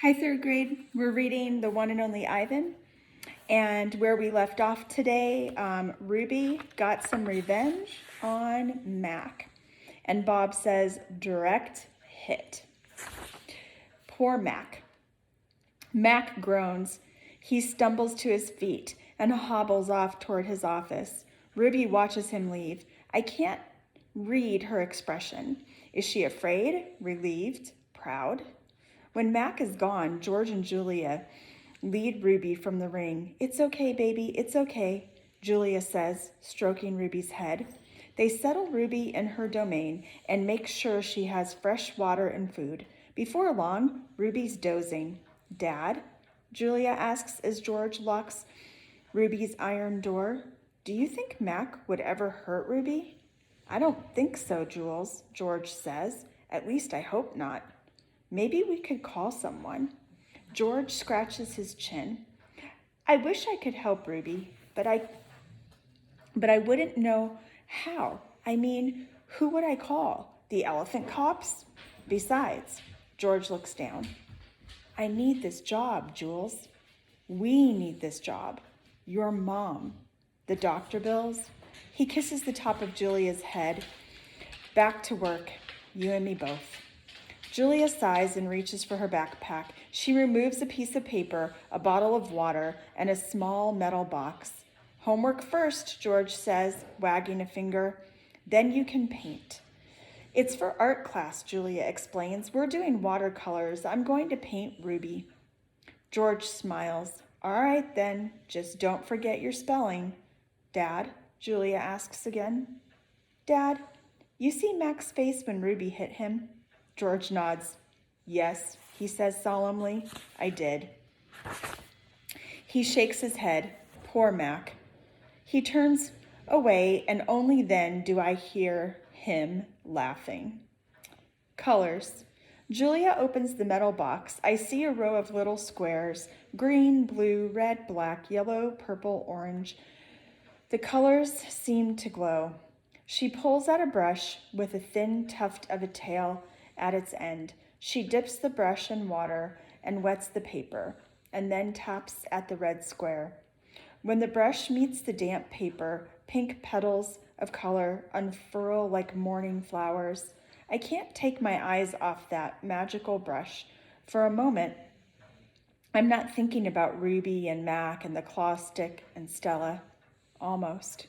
Hi, third grade. We're reading The One and Only Ivan. And where we left off today, Ruby got some revenge on Mac. And Bob says, direct hit. Poor Mac. Mac groans. He stumbles to his feet and hobbles off toward his office. Ruby watches him leave. I can't read her expression. Is she afraid, relieved, proud? When Mac is gone, George and Julia lead Ruby from the ring. It's okay, baby, it's okay, Julia says, stroking Ruby's head. They settle Ruby in her domain and make sure she has fresh water and food. Before long, Ruby's dozing. Dad? Julia asks as George locks Ruby's iron door. Do you think Mac would ever hurt Ruby? I don't think so, Jules, George says. At least I hope not. Maybe we could call someone. George scratches his chin. I wish I could help Ruby, but I wouldn't know how. I mean, who would I call? The elephant cops? Besides, George looks down. I need this job, Jules. We need this job. Your mom. The doctor bills. He kisses the top of Julia's head. Back to work. You and me both. Julia sighs and reaches for her backpack. She removes a piece of paper, a bottle of water, and a small metal box. Homework first, George says, wagging a finger. Then you can paint. It's for art class, Julia explains. We're doing watercolors. I'm going to paint Ruby. George smiles. All right then, just don't forget your spelling. Dad, Julia asks again. Dad, you see Mac's face when Ruby hit him? George nods. Yes, he says solemnly, I did. He shakes his head. Poor Mac. He turns away, and only then do I hear him laughing. Colors. Julia opens the metal box. I see a row of little squares. Green, blue, red, black, yellow, purple, orange. The colors seem to glow. She pulls out a brush with a thin tuft of a tail at its end. She dips the brush in water and wets the paper, and then taps at the red square. When the brush meets the damp paper, pink petals of color unfurl like morning flowers. I can't take my eyes off that magical brush. For a moment, I'm not thinking about Ruby and Mac and the claw stick and Stella. Almost.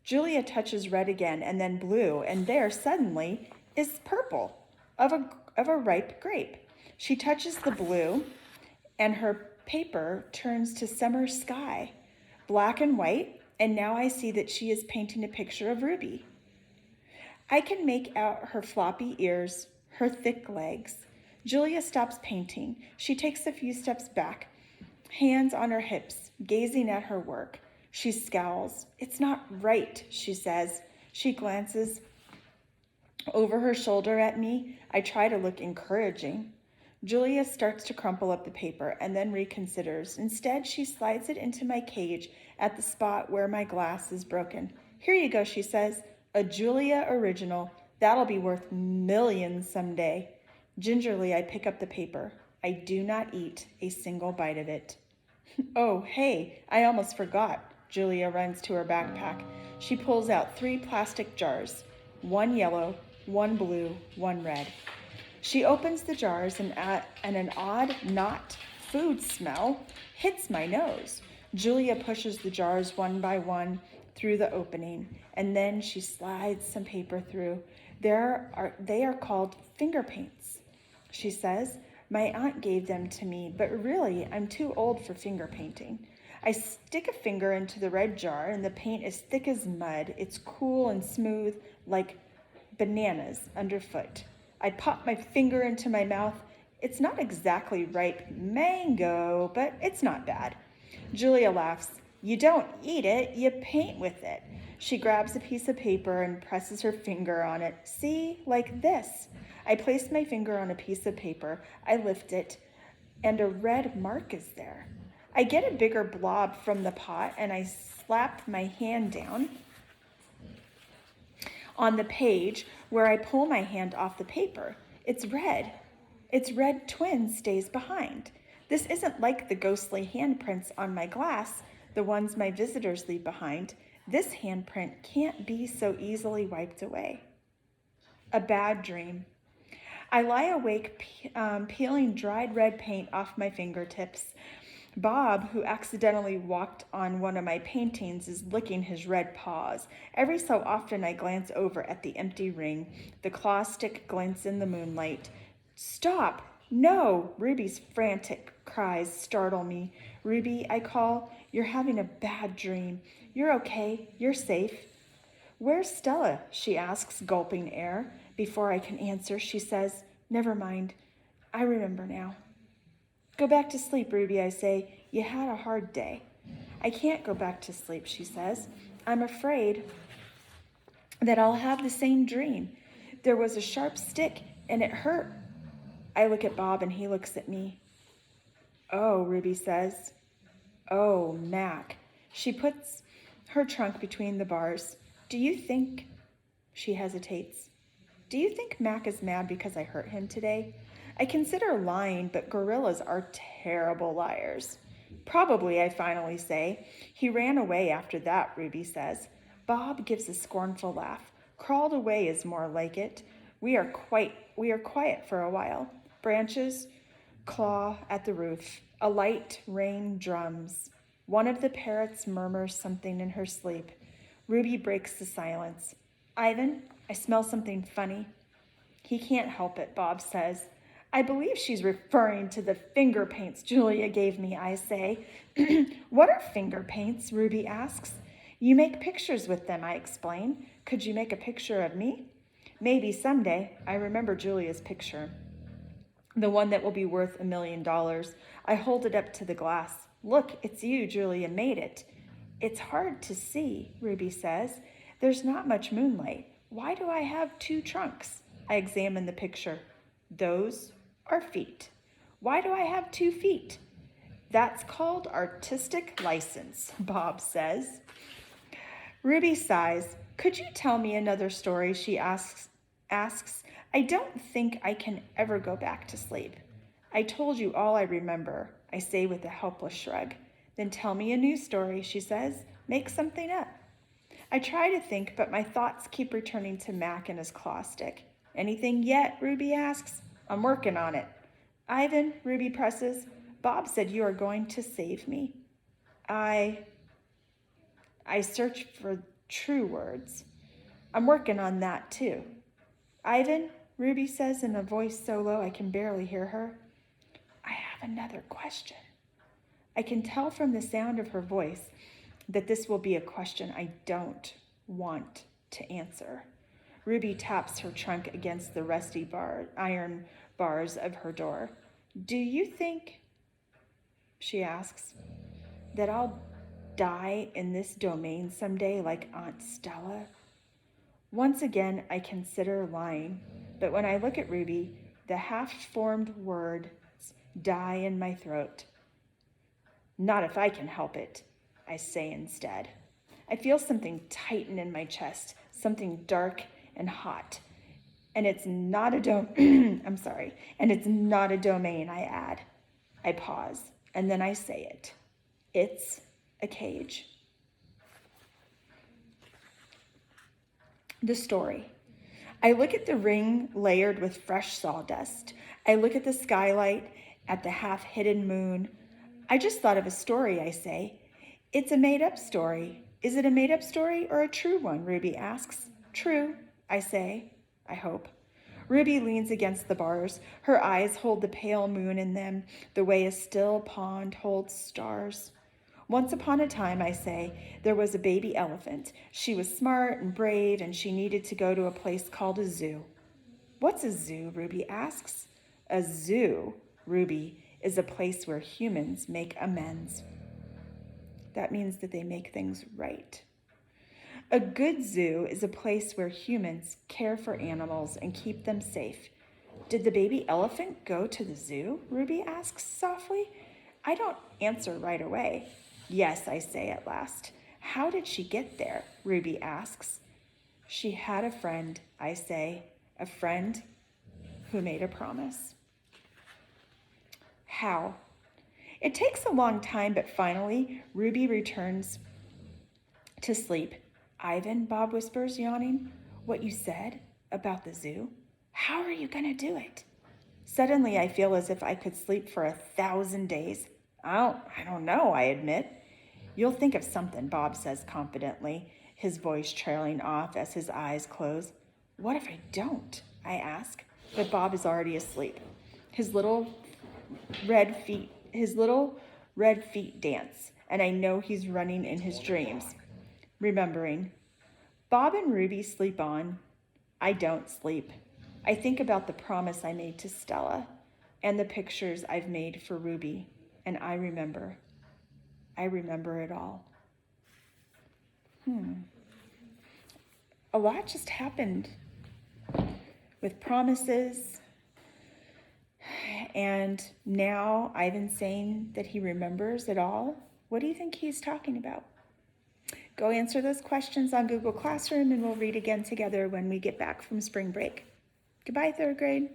Julia touches red again and then blue, and there suddenly is purple of a ripe grape. She touches the blue, and her paper turns to summer sky, black and white, and now I see that she is painting a picture of Ruby. I can make out her floppy ears, her thick legs. Julia stops painting. She takes a few steps back, hands on her hips, gazing at her work. She scowls. It's not right, she says. She glances over her shoulder at me. I try to look encouraging. Julia starts to crumple up the paper and then reconsiders. Instead, she slides it into my cage at the spot where my glass is broken. Here you go, she says. A Julia original. That'll be worth millions someday. Gingerly, I pick up the paper. I do not eat a single bite of it. Oh, hey, I almost forgot. Julia runs to her backpack. She pulls out 3 plastic jars, 1 yellow, 1 blue, 1 red. She opens the jars and an odd, not food smell hits my nose. Julia pushes the jars one by one through the opening, and then she slides some paper through. They are called finger paints, she says. My aunt gave them to me, but really, I'm too old for finger painting. I stick a finger into the red jar, and the paint is thick as mud. It's cool and smooth, like bananas underfoot. I pop my finger into my mouth. It's not exactly ripe mango, but it's not bad. Julia laughs. You don't eat it, you paint with it. She grabs a piece of paper and presses her finger on it. See, like this. I place my finger on a piece of paper. I lift it, and a red mark is there. I get a bigger blob from the pot, and I slap my hand down on the page where I pull my hand off the paper. It's red. Its red twin stays behind. This isn't like the ghostly handprints on my glass, the ones my visitors leave behind. This handprint can't be so easily wiped away. A bad dream. I lie awake peeling dried red paint off my fingertips. Bob, who accidentally walked on one of my paintings, is licking his red paws. Every so often I glance over at the empty ring. The claw stick glints in the moonlight. Stop! No! Ruby's frantic cries startle me. Ruby, I call, you're having a bad dream. You're okay. You're safe. Where's Stella? She asks, gulping air. Before I can answer, she says, never mind. I remember now. Go back to sleep, Ruby, I say. You had a hard day. I can't go back to sleep, she says. I'm afraid that I'll have the same dream. There was a sharp stick and it hurt. I look at Bob and he looks at me. Oh, Ruby says. Oh, Mac. She puts her trunk between the bars. Do you think... She hesitates. Do you think Mac is mad because I hurt him today? I consider lying, but gorillas are terrible liars. Probably, I finally say. He ran away after that, Ruby says. Bob gives a scornful laugh. Crawled away is more like it. We are quiet for a while. Branches claw at the roof. A light rain drums. One of the parrots murmurs something in her sleep. Ruby breaks the silence. Ivan, I smell something funny. He can't help it, Bob says. I believe she's referring to the finger paints Julia gave me, I say. What are finger paints? Ruby asks. You make pictures with them, I explain. Could you make a picture of me? Maybe someday. I remember Julia's picture. The one that will be worth $1 million. I hold it up to the glass. Look, it's you, Julia made it. It's hard to see, Ruby says. There's not much moonlight. Why do I have 2 trunks? I examine the picture. Those are feet. Why do I have 2 feet? That's called artistic license, Bob says. Ruby sighs. Could you tell me another story, she asks. I don't think I can ever go back to sleep. I told you all I remember, I say with a helpless shrug. Then tell me a new story, she says. Make something up. I try to think, but my thoughts keep returning to Mac and his claw stick. Anything yet? Ruby asks. I'm working on it. Ivan, Ruby presses. Bob said you are going to save me. I search for true words. I'm working on that too. Ivan, Ruby says in a voice so low I can barely hear her. I have another question. I can tell from the sound of her voice that this will be a question I don't want to answer. Ruby taps her trunk against the rusty iron bars of her door. Do you think, she asks, that I'll die in this domain someday like Aunt Stella? Once again, I consider lying, but when I look at Ruby, the half-formed words die in my throat. Not if I can help it, I say instead. I feel something tighten in my chest, something dark and hot. And it's not a and it's not a domain, I add. I pause, and then I say it. It's a cage. The story. I look at the ring layered with fresh sawdust. I look at the skylight, at the half-hidden moon. I just thought of a story, I say. It's a made-up story. Is it a made-up story or a true one? Ruby asks. True, I say. I hope. Ruby leans against the bars. Her eyes hold the pale moon in them, the way a still pond holds stars. Once upon a time, I say, there was a baby elephant. She was smart and brave, and she needed to go to a place called a zoo. What's a zoo? Ruby asks. A zoo, Ruby, is a place where humans make amends. That means that they make things right. A good zoo is a place where humans care for animals and keep them safe. Did the baby elephant go to the zoo? Ruby asks softly. I don't answer right away. Yes, I say at last. How did she get there? Ruby asks. She had a friend, I say, a friend who made a promise. How? It takes a long time, but finally, Ruby returns to sleep. Ivan, Bob whispers, yawning, what you said about the zoo? How are you going to do it? Suddenly, I feel as if I could sleep for 1,000 days. I don't know, I admit. You'll think of something, Bob says confidently, his voice trailing off as his eyes close. What if I don't? I ask, but Bob is already asleep. His little red feet dance, and I know he's running in his dreams. Remembering, Bob and Ruby sleep on. I don't sleep. I think about the promise I made to Stella and the pictures I've made for Ruby, and I remember. I remember it all. A lot just happened with promises, and now Ivan's saying that he remembers it all. What do you think he's talking about? Go answer those questions on Google Classroom, and we'll read again together when we get back from spring break. Goodbye, third grade.